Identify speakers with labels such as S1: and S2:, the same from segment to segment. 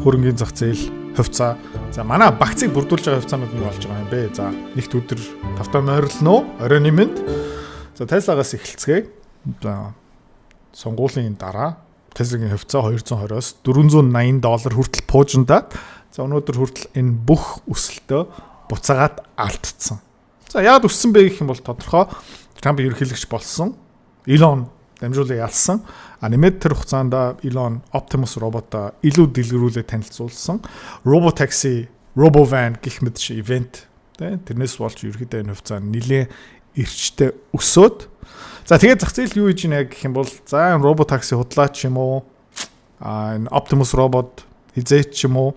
S1: хөрөнгөний зах зээл хувьцаа. За манай багцыг бүрдүүлж байгаа хувьцаанууд нь болж байгаа юм бэ. За нэгт өдөр тавтаа морилно оройн мэнд. За Tesla-гаас эхэлцгээе. За сонгуулийн дараа Tesla-гийн хувьцаа $220-оос $480 хүртэл пуужиндаад за өнөөдөр хүртэл энэ бүх өсөлтөө буцаагаад алдсан. За яагаад өссөн бэ гэх юм бол тодорхой Трамп ерөнхийлөгч болсон. Elon дамжуулан ялсан. Нэмээд тэр хугацаанд Elon Optimus робота илүү дэлгэрүүлээ танилцуулсан. Robotaxi, Robovan гэх мэт ивент тэрнээс болж ерөнхийдөө энэ хувьцаа нэлээд эрчтэй өсөөд. За тэгээд зах зээл юу хийж ийнэ гэх юм бол за энэ Robotaxi худлаач юм уу? Энэ Optimus робот хизээч юм уу?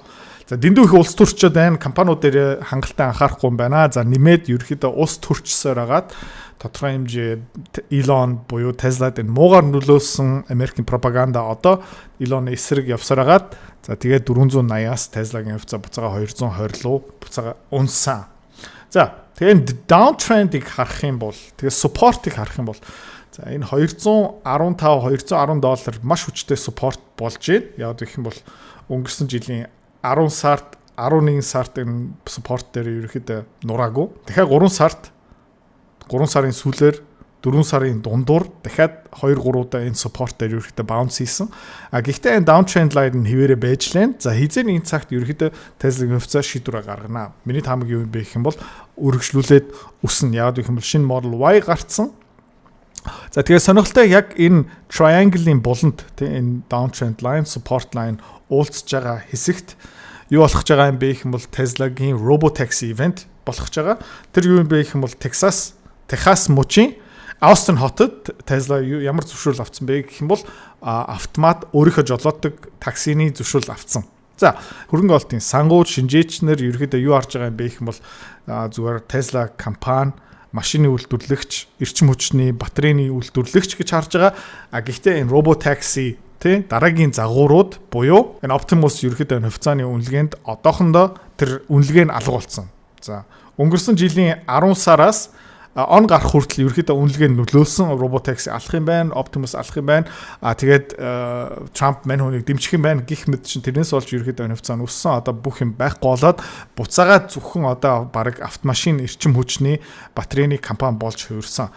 S1: За дэндүү их улс төрчид байна. Компаниуд дээр хангалттай анхаарахгүй юм байна. За нэмээд ерөөхдөө улс төрчсөөр хагаад тодорхой хэмжээ Elon буюу Tesla-д энэ муугар нөлөөлсөн Америкийн пропаганда одоо Elon-ы эсрэг явсаар хагаад за тэгээд 480-аас Tesla-гийн хувьцаа буцаага 220 руу буцаага унсан. За тэгээд downtrend-ийг харах юм бол тэгээд support-ыг харах юм бол за энэ $210 $210 маш хүчтэй support болж байна. Яг гэх юм бол өнгөрсөн жилийн 10 сард 11 сард энэ support дээр ерөөхдөө нураагүй. Дахиад 3 сарын сүүлээр 4 сарын дундуур дахиад 2-3 удаа энэ support дээр ерөөхдөө bounce хийсэн. Гэхдээ энэ downtrend line нь хэвээрээ байж лэн. За хизээ нэгэн цагт ерөөхдөө Tesla-гийн хувьцаа шийдвэрээ гаргана. Миний таамаг юу юм бэ гэх юм бол өргөжлүүлээд өснө. Яг гэх юм бол шинэ model Y гарцсан. За тэгээд сонирхолтой яг энэ triangle-ийн буланд энэ downtrend line, support line уулзж байгаа хэсэгт юу болох ч байгаа юм бэ гэх юм бол Tesla-гийн Robotaxi event болох ч байгаа. Тэр юу юм бэ гэх юм бол Техас мужийн Austin хотод Tesla ямар зөвшөөрөл авсан бэ гэх юм бол автомат өөрийнхөө жолоодог таксины зөвшөөрөл авсан. За хөрөнгө оолтын сангууд шинжээчнэр ерөөхдөө юу харж байгаа юм бэ гэх юм бол зүгээр Tesla компани машины үйлдвэрлэгч, эрчим хүчний батарейны үйлдвэрлэгч гэж харж байгаа. Гэхдээ энэ Robotaxi дараагийн загварууд буюу энэ Optimus ерөөхдөө энэ хувьцааны үнэлгээнд одоохондоо тэр үнэлгээ нь алга болсон. За өнгөрсөн жилийн 10 сараас он гарах хүртэл ерөөхдөө үнэлгээ нь нөлөөлсөн. Robotaxi алах юм байна, Optimus алах юм байна. Тэгээд Trump мань хүнийг дэмжих юм байна гэх мэт чинь тэрнээс болж ерөөхдөө энэ хувьцаа нь өссөн. Одоо бүх юм байхгүй болоод буцаагаад зөвхөн одоо баг автомашин эрчим хүчний батарейны компани болж хувирсан.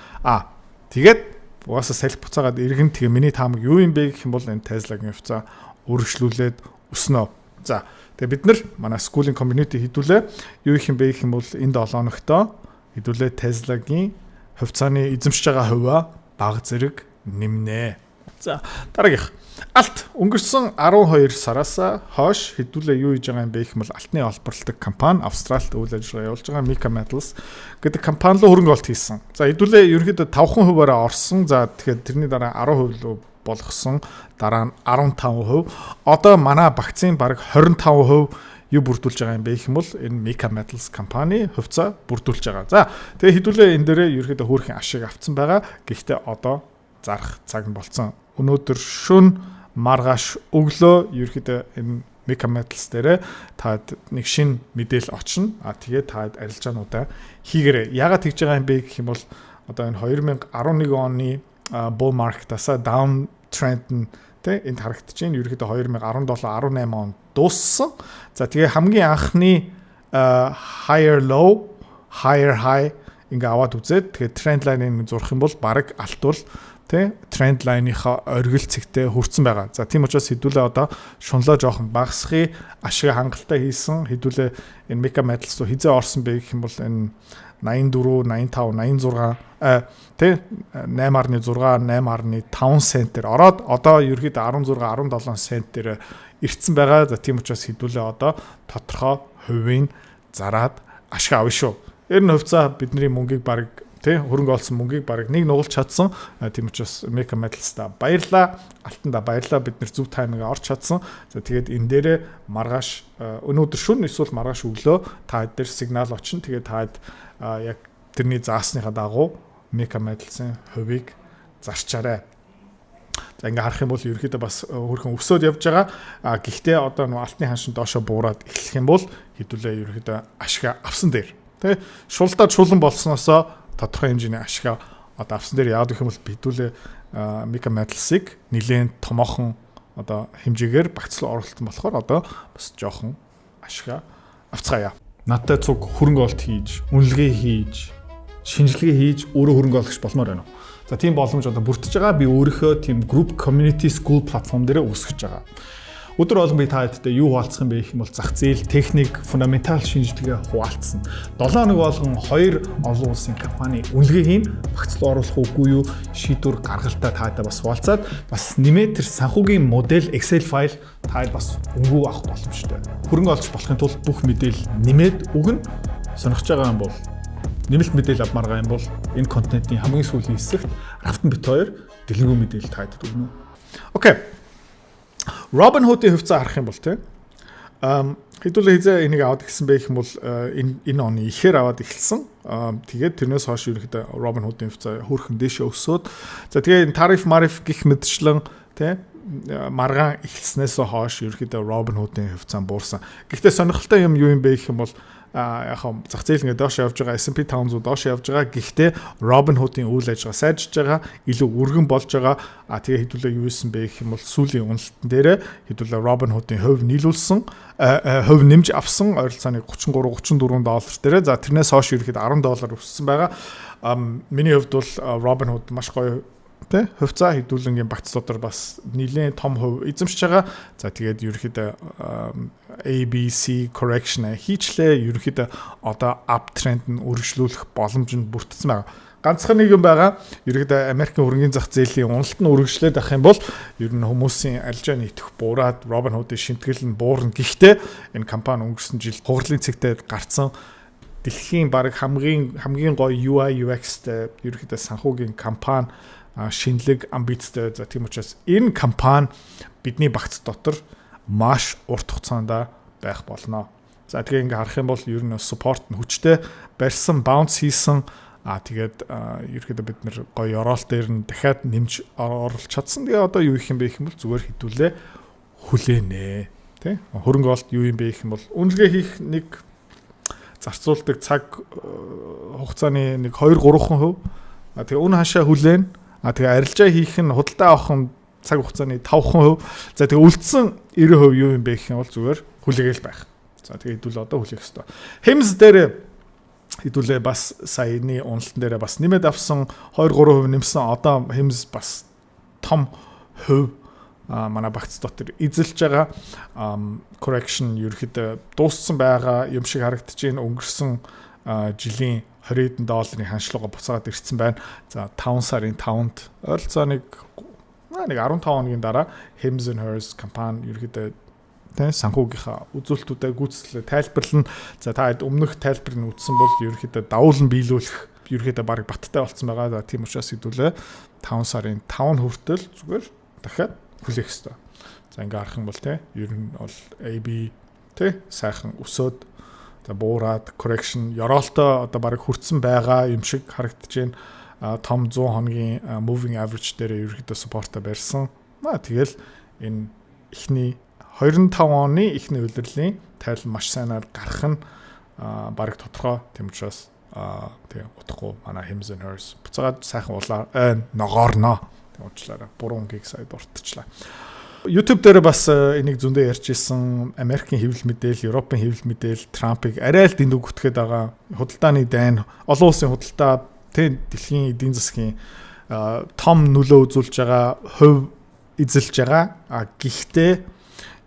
S1: Тэгээд угаасаа салхи буцаагаад иргэн тэгээ миний таамаг юу юм бэ гэх юм бол энэ Tesla-гийн хувьцаа өргөжлүүлээд өснө. За тэгээ бид нар манай schooling community хэдүүлээ юу их юм бэ гэх юм бол энэ 7 өнөختөө хэдүүлээ Tesla-гийн хувьцааны эзэмшиж байгаа хувиа бага зэрэг нэмнэ. За дараагийнх Алт өнгөрсөн 12 сараас хойш хэдүүлээ юу хийж байгаа юм бэ гэх юм бол алтны олборлдог компани Австралид үйл ажиллагаа явуулж байгаа Mica Metals гэдэг компани руу хөрөнгө оолт хийсэн. За хэдүүлээ ерөөхдөө 5%-аараа орсон. За тэгэхээр тэрний дараа 10% руу болгосон. Дараа нь 15%. Одоо манай багцын бараг 25% юу бүрдүүлж байгаа юм бэ гэх юм бол энэ Mica Metals компани хувьцаа бүрдүүлж байгаа. За тэгээ хэдүүлээ энэ дээрээ ерөөхдөө хөөрхөн ашиг авцсан байгаа. Гэхдээ одоо зарах цаг нь болцсон. Өнөөдөр шөнө маргааш өглөө ерөөхдөө энэ Mica Metals дээр таад нэг шин мэдээлэл очно. Тэгээд таад арилжаануудаа хийгээрэй. Яагаад тэгж байгаа юм бэ гэх юм бол одоо энэ 2011 оны bull market-аас down trend нь энд харагдаж байна. Ерөөхдөө 2017-18 он дууссан. За тэгээ хамгийн анхны higher low, higher high ингээ аваад үзээд тэгээ trend line-ыг зурх юм бол баг алтвал тренд лайныхаа оргил цэгтээ хүрсэн байгаа. За тийм учраас хэдүүлээ одоо шунлоо жоохон багасхыг ашиг хангалттай хийсэн. Хэдүүлээ энэ Mica Metals руу хизээ орсон бэ гэх юм бол энэ 84, 85, 86 8.6, 8.5 центээр ороод одоо ерөөхдөө 16, 17 центээр ирсэн байгаа. За тийм учраас хэдүүлээ одоо тодорхой хувийн зараад ашиг авна шүү. Энэ хувьцаа бидний мөнгийг баг хөрөнгө олсон мөнгийг бараг нэг нугалж чадсан. Тийм учраас Mica Metals-та баярлаа. Алтанда баярлаа. Бид нэр зөв тайминг орж чадсан. За тэгээд энэ дээрээ маргааш өнөөдөр шөнө эсвэл маргааш өглөө та дээр сигнал очно. Тэгээд та яг тэрний заасныхаа дагуу Mica Metals-ийн хувийг зарчаарай. За ингээ харах юм бол ерөөхдөө бас хөрхөн өсөөд явж байгаа. Гэхдээ одоо нөө алтны ханшин доошо буураад эхлэх юм бол хэдүүлээ ерөөхдөө ашиг авсан дээр. Шулдаад шулан болсноосоо тодорхой хэмжээний ашиг одоо авсан дээр яагаад гэх юм бол бидүүлээ Mica Metals-ыг нэлээд томоохон одоо хэмжээгээр багц руу оролцсон болохоор одоо бас жоохон ашиг авцгаая. Надтай цуг хөрөнгө олт хийж, үнэлгээ хийж, шинжилгээ хийж өөрөө хөрөнгө олгох болмоор байна. За тийм боломж одоо бүрдэж байгаа. Би өөрийнхөө тийм group community school платформ дээр үүсгэж байгаа. Өдөр болгон би та хэдтэй юу хуваалцах юм бэ гэх юм бол зах зээл, техник, фундаментал шинжилгээ хуваалцсан. 7 хоног болгон 2 олон улсын компани үнэлгээ хийн, багц руу оруулах үгүй юу, шийдвэр гаргалтаа та хэдтэй бас хуваалцаад бас нэмээд тэр санхүүгийн модель Excel файл та хэд бас өнгөө авах боломжтой. Хөрөнгө олж болохын тулд бүх мэдээлэл нэмээд өгнө. Сонирхож байгаа юм бол нэмэлт мэдээлэл авмаар байгаа юм бол энэ контентын хамгийн сүүлийн хэсэгт Рафтан бит 2 дэлгэрэнгүй мэдээлэл та хэдэд өгнө. Окей. Robinhood-ийн хувьцаа харах юм бол тийм хэдүүлээ хизээ энийг аваад эхэлсэн байх юм бол энэ оны ихээр аваад эхэлсэн. Тэгээд тэрнээс хойш ерөнхийдөө Robinhood-ийн хувьцаа хөрхэн дэше өсөөд за тэгээд тариф гих мэдчлэн тийм маргаан эхэлснээс хойш ерөнхийдөө Robinhood-ийн хувьцаа буурсан. Гэхдээ сонирхолтой юм юу юм бэ гэх юм бол яг зах зээл ингээд доош явж байгаа S&P 500 доош явж байгаа. Гэхдээ Robinhood-ийн үйл ажиллагаа сайжирч байгаа, илүү өргөн болж байгаа. Тэгээ хэдүүлээ юу исэн бэ гэх юм бол сүүлийн үнэлтэн дээр хэдүүлээ Robinhood-ийн хувь нийлүүлсэн, хувь нэмж авсан ойролцоогоо $33-34 дээр. За тэрнээс хойш ерөөхдөө $10 өссөн байгаа. Миний хувьд бол Robinhood маш гоё тэ хувьцаа хэдүүлэнгийн багц дотор бас нэлээд том хувь эзэмшиж байгаа. За тэгээд ерөөхдөө ABC correction хийчлээ. Ерөөхдөө одоо uptrend нь үргэлжлүүлэх боломж нь бүрдсэн байгаа. Ганцхан нэг юм байгаа. Ерөөхдөө Америкийн хөрөнгөний зах зээлийн уналт нь үргэлжлээд авах юм бол ер нь хүмүүсийн альжаа нийтэх буураад Robinhood-ийн шинтгэл нь буурна. Гэхдээ энэ компани өнгөрсөн жил хугарлын цэгтээ гарсан дэлхийн баг хамгийн гоё UI UX-тэй ерөөхдөө санхүүгийн компани шинэлэг амбицтай. За тийм учраас энэ компани бидний багц дотор маш урт хугацаанд байх болно. За тэгээ ингээ харах юм бол ер нь support нь хүчтэй барьсан, bounce хийсэн. Тэгээд ерөөхдөө бид нэр гоё оролт дээр нь дахиад нэмж оруулж чадсан. Тэгээ одоо юу их юм бэ гэх юм бол зүгээр хитүүлээ хүлээнэ. Тэ? Хөрөнгө олт юу юм бэ гэх юм бол үнэлгээ хийх нэг зарцуулдаг цаг хугацааны нэг 2-3%. Тэгээ үн хашаа хүлээн. Тэгээ арилжаа хийх нь худалдаа авах нь цаг хугацааны 5%. За тэгээ үлдсэн 90% юу юм бэ гэх юм бол зүгээр хүлээгээл байх. За тэгээ хэдүүл одоо хүлээх ёстой. Hems дээр хэдүүлээ бас саяны уналтан дээр бас нэмээд авсан 2-3% нэмсэн. Одоо Hems бас том хувь манай багц дотор эзэлж байгаа. Correction ерөөхдөө дууссан байгаа юм шиг харагдаж байна. Өнгөрсөн жилийн $20 ханшлууга буцаад ирсэн байна. За 5 сарын 5-нд ойролцоо нэг 15 хоногийн дараа Hems and Hers компани ерөөдөө санхүүгийнхаа үзүүлэлтүүдээ гүйцэтгэлээ тайлбарлана. За та хэд өмнөх тайлбар нь үтсэн бол ерөөдөө давуулан биелүүлэх ерөөдөө баг баттай болцсон байгаа. За тийм учраас хэдүүлээ 5 сарын 5 хүртэл зүгээр дахиад хүлээх ёстой. За ингээ харах юм бол ер нь бол AB сайхан өсөөд буураад correction ёроолтой одоо баг хүрсэн байгаа юм шиг харагдаж байна. Том 100 хоногийн moving average дээр ерөөхдөө support-а барьсан. Тэгэл энэ эхний 25 оны эхний улирлын тайл маш сайнаар гарах нь баг тодорхой. Тийм учраас тэгээ утгагүй манай Hems and Hers буцаад сайхан ногоорно. Тийм уучлаарай. Буруу өнгийг сая дуртачлаа. YouTube дээр бас энийг зөндөө ярьж исэн. Америкийн хэвлэл мэдээл, Европын хэвлэл мэдээл, Трампыг арай л дэндүү гүтгэхэд байгаа. Худалдааны дайн, олон улсын худалдаа, дэлхийн эдийн засгийн том нөлөө үзүүлж байгаа, хувь эзэлж байгаа. Гэхдээ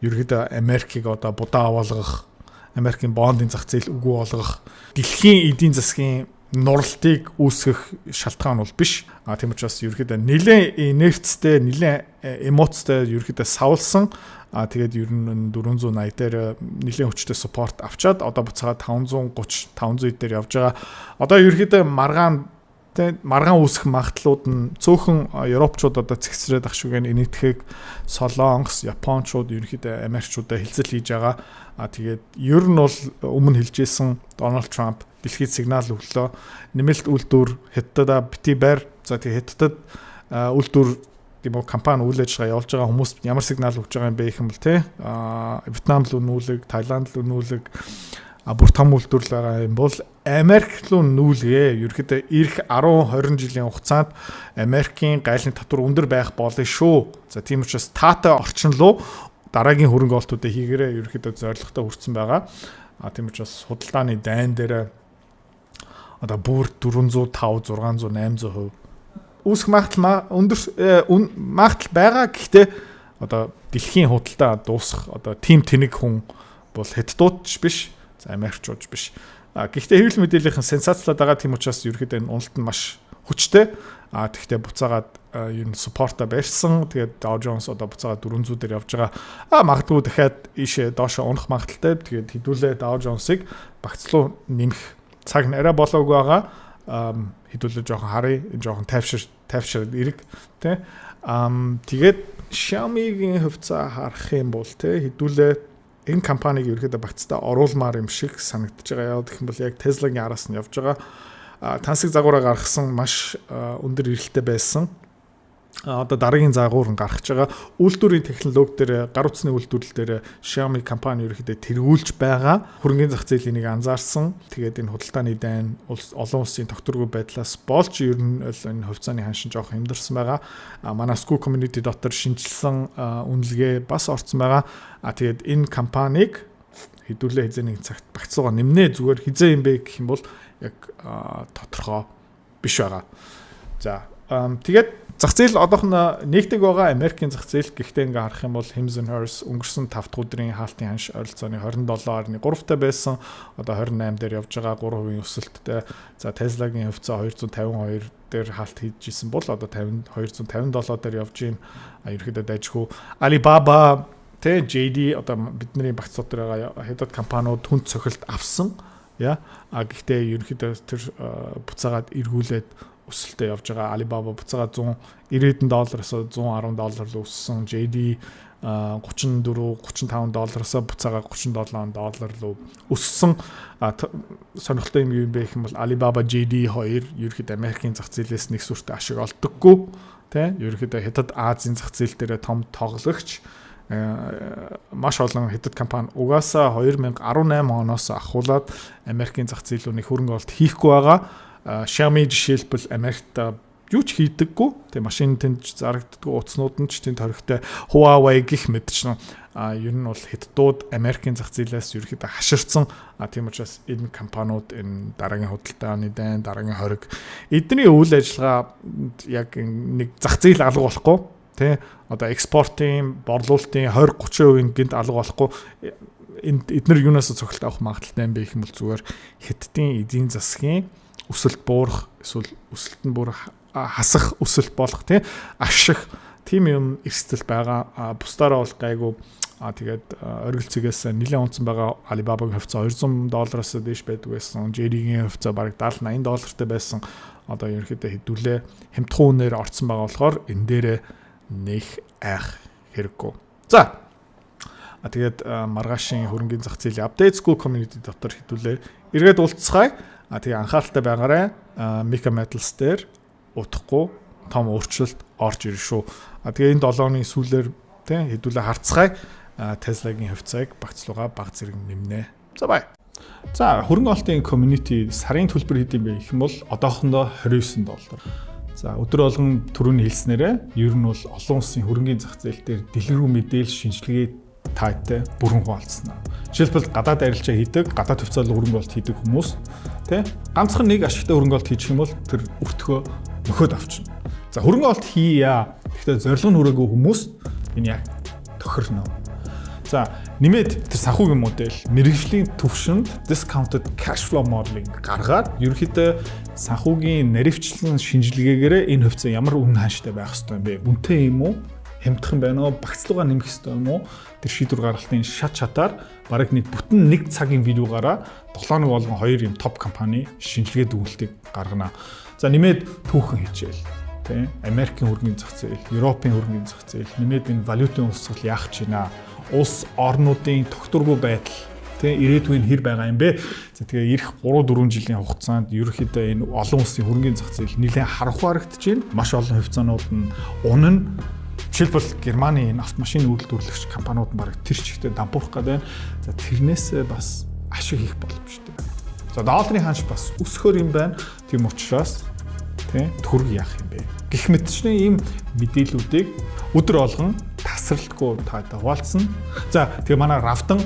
S1: ерөөдөө Америкийг одоо будаа авалгах, Америкийн бондын зах зээл үгүй болгох, дэлхийн эдийн засгийн нуралтыг үүсгэх шалтгаан бол биш. Тийм учраас ерөөхдөө нэлээд инерцтэй, нэлээд эмоцтой ерөөхдөө савлсан. Тэгээд ер нь 480 дээр нэлээд хүчтэй support авчаад одоо буцаад 530, 500 дээр явж байгаа. Одоо ерөөхдөө маргаан үүсэх магадлалууд нь цөөхөн Европчууд одоо цэгцрээд ах шүүгэн инээтгэхийг Солонгос, Япончууд ерөөхдөө Америкчуудаа хилцэл хийж байгаа. Тэгээд ер нь бол өмнө хэлжсэн Дональд Трамп дэлхийд сигнал өглөө. Нэмэлт үйлдвэр Хятадаа бити байр. За тэгээд Хятадд үйлдвэр тийм компани үйл ажиллагаа явуулж байгаа хүмүүст ямар сигнал өгч байгаа юм бэ гэх юм бол Вьетнам л өнүүлэг, Таиланд л өнүүлэг, бүр том үйлдвэрлэл байгаа юм бол Америк руу нүүлгээ. Ерөнхийдөө ирэх 10-20 жилийн хугацаанд Америкийн гайлын татвар өндөр байх болно шүү. За тийм учраас таатай орчин руу дараагийн хөрөнгө оолтуудыг хийгээрээ ерөнхийдөө зорилготой хүрсэн байгаа. Тийм учраас худалдааны дайн дээр одоо бүр 400, 500, 600, 800% үүсэх магадлал байгаа. Гэхдээ одоо дэлхийн худалдаа дуусах одоо тим тэнэг хүн бол хятадууд ч биш, за Америкчууд ч биш. Гэхдээ хэвлэл мэдээллийн сенсацлаад байгаа, тийм учраас ерөөхдөө энэ уналт нь маш хүчтэй. Тэгвэл буцаагаад ер нь суппорта барьсан. Тэгээд Dow Jones одоо буцаагаад 400 дээр явж байгаа. Магадгүй дахиад ийшээ доошо унах магадaltaй. Тэгээд хэдүүлээ Dow Jones-ыг багцлуу нэмэх цаг нь арай болоогүй байгаа. Хэдүүлээ жоохон харъя, жоохон тайвшир эрэг тий. Тэгээд Xiaomi-гийн хувьцаа харах юм бол тий хэдүүлээ энэ компаниг ерөөхдөө багцтай оруулмаар юм шиг санагдаж байгаа. Яа гэх юм бол яг Tesla-гийн араас нь явж байгаа. Тансаг загвараа гаргасан маш өндөр эрэлттэй байсан. Одоо дараагийн загвар нь гарч байгаа. Үйлдвэрийн технологи дээр, гар утасны үйлдвэрлэл дээр Xiaomi компани ерөөхдөө тэргүүлж байгаа. Хөрөнгөний зах зээлийн нэг анзаарсан. Тэгээд энэ худалдааны дайн олон улсын тогтворгүй байдлаас болж ер нь энэ хувьцааны ханшин жоох хямдарсан байгаа. Манай Scoop community дотор шинжилсэн үнэлгээ бас орсон байгаа. Тэгээд энэ компанийг хэдүүлээ хизээ нэг цагт багцлууга нэмнэ. Зүгээр хизээ юм бэ гэх юм бол яг тодорхой биш байгаа. За тэгээд зах зээл одоохоно нэгдэг байгаа. Америкийн зах зээл гэхдээ ингээ харах юм бол Hims & Hers өнгөрсөн 5 дахь өдрийн хаалтын ханш ойролцооны 27.3 таа байсан. Одоо 28 дээр явж байгаа 3% өсөлттэй. За Tesla-гийн хувьцаа 252 дээр хаалт хийжсэн бол одоо 257 дээр явж гин. Ерөөхдөө дайжгүй. Alibaba тэ JD одоо бидний багц дотор байгаа хятад компаниуд хүнд цохилт авсан. Гэхдээ ерөөхдөө тэр буцаагаад эргүүлээд өсөлтөд явж байгаа. Alibaba буцаагаад $190-аас $110 руу өссөн. JD $34-35-аас буцаагаад $37 руу өссөн. Сонирхолтой юм бэ гэх юм бол Alibaba JD хоёр ерөөхдөө Америкийн зах зээлээс нэг сүртэй ашиг олдоггүй. Тэ ерөөхдөө хятад Азийн зах зээл дээр том тоглогч. Маш олон хятад компани угаасаа 2018 оноос ахуулаад Америкийн зах зээлүүний хөрөнгө оолт хийхгүй байгаа. Xiaomi жишээлбэл Америкт юу ч хийдэггүй. Тэг машин тэнд зарагддаггүй, утаснууд нь ч тэнд хоригтой. Huawei гих мэд чинь ер нь бол хятадууд Америкийн зах зээлээс ерөөхдөө хаширсан. Тийм учраас энэ компаниуд энэ дараагийн худалдааны дайн, дараагийн хориг эдний үйл ажиллагаа яг нэг зах зээл алга болохгүй. Тэ одоо экспортын, борлуулалтын 20-30% гинт алга болохгүй. Эднэр юунаас цогцолт авах магадaltaй юм бэ гэх юм бол зүгээр хятадын эдийн засгийн өсөлт буурах, эсвэл өсөлт нь бүр хасах өсөлт болох тийм ашиг тийм юм эрсдэл байгаа. Бусдаараа бол гайгүй. Тэгээд оргилцгээс нэлээд унтсан байгаа. Alibaba-гийн хувьцаа $200-аас дээш байдаг байсан. JD-гийн хувьцаа бараг $70-80 байсан. Одоо ерөнхийдөө хэдүүлээ хямдхан үнээр орцсон байгаа болохоор энэ дээрээ нэг айх хэрэггүй. За тэгээд маргаашийн хөрөнгөний зах зээлийн апдейт Scoop community дотор хэдүүлээ эргээд уулзцгаая. Тэгээ анхааралтай байгаарай. Mika Metals дээр утахгүй том өөрчлөлт орж ирнэ шүү. Тэгээ энэ 7 оны сүүлээр тий хэдүүлээ харцгаая. Tesla-гийн хувьцааг багцлууга баг зэрэг нэмнэ. За бай. За хөрөнгө оолтын community сарын төлбөр хэд юм бэ гэх юм бол одоохондоо $29. За өдөр болгон түрүүний хэлснээрээ ер нь бол олон улсын хөрөнгөний зах зээл дээр дэлгэрэнгүй мэдээлэл шинжилгээ таатай бүрэн хуваалцсан. Жишээлбэл гадаад арилжаа хийдэг, гадаад хувьцаалал хөрөнгө оолт хийдэг хүмүүс тий ганцхан нэг ашигтай хөрөнгө оолт хийчих юм бол тэр өртгөө нөхөд авчна. За хөрөнгө оолт хийя. Гэхдээ зорилго нь хүрээгүй хүмүүс энэ яг тохирно. За нэмээд тэр санхүүгийн модель мэргэжлийн төвшөнд discounted cash flow modeling гаргаад ерөнхийдөө санхүүгийн наривчлан шинжилгээгээр энэ хувьцаа ямар үнэ ханштай байх ёстой юм бэ? Үнэтэй юм уу? Хямдхан байна уу? Багцлуугаа нэмэх ёстой юм уу? Тэр шийдвэр гаргалтын шат шатаар бараг нэг бүтэн нэг цагийн видеогаараа 7 нэг болгон 2 юм топ компани шинжилгээ дүгнэлтийг гаргана. За нэмээд түүхэн хичээл. Тэ Америкийн хөрөнгөний зах зээл, Европын хөрөнгөний зах зээл, нэмээд энэ валютын урсгал яах гэж байна? Улс орнуудын тогтворгүй байдал тэ ирээдүйн хэр байгаа юм бэ? За тэгээ ирэх 3-4 жилийн хугацаанд ерөнхийдөө энэ олон улсын хөрөнгөний зах зээл нэлээд харанхуй харагдаж байна. Маш олон хувьцаанууд нь унана. Жишээлбэл Германы энэ автомашины үйлдвэрлэгч компаниуд нь бараг тэр чигтээ дампуурах гэдэг байна. За тэрнээс бас ашиг хийх боломжтой. За долларын ханш бас өсөхөр юм байна. Тийм учраас тий төгрөг яах юм бэ? Гэх мэтчний ийм мэдээллүүдийг өдөр болгон тасралтгүй та хуваалцсан. За тэгээ манай равдан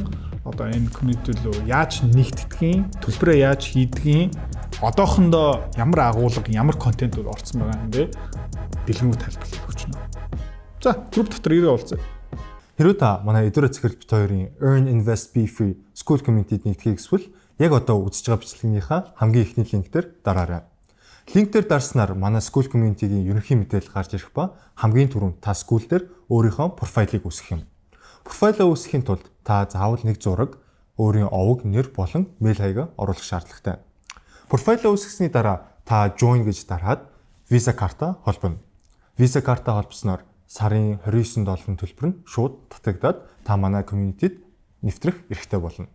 S1: одоо энэ community руу яаж нэгтгэдгийг, төлбөрөө яаж хийдгийг, одоохондоо ямар агуулга, ямар контентууд орсон байгаа юм бэ? Дэлгэрэнгүй тайлбарлах гэж байна. За, групп дотор ирээ уулзъя.
S2: Хэрвээ та манай Эдүрэ Цэцэрлэг бит хоёрын Earn Invest Be Free School Community-д нэгдэхийг эсвэл яг одоо үзэж байгаа бичлэгнийхаа хамгийн ихний линк дээр дараарай. Линк дээр дарснаар манай School Community-гийн ерөнхий мэдээлэл гарч ирэх ба хамгийн түрүүнд та school дээр өөрийнхөө профайлыг үүсгэх юм. Профайлаа үүсгэхийн тулд та заавал нэг зураг, өөрийн овог, нэр болон мэйл хаягаа оруулах шаардлагатай. Профайлаа үүсгэсний дараа та join гэж дараад Visa карта холбоно. Visa карта холбосноор сарын $29 төлбөр нь шууд татагдаад та манай community-д нэвтрэх эрхтэй болно.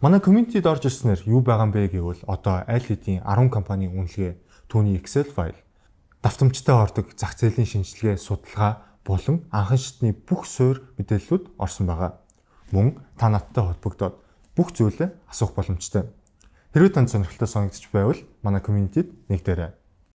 S2: Манай community-д орж ирснээр юу байгаа юм бэ гэвэл одоо аль хэдийн 10 компанийн үнэлгээ, түүний Excel файл, давтамжтай ордог зах зээлийн шинжилгээ, судалгаа болон анхан шатны бүх суурь мэдээллүүд орсон байгаа. Мөн та надтай холбогдоод бүх зүйлээ асуух боломжтой. Хэрвээ танд сонирхолтой санагдчих байвал манай community-д нэгдээрэй.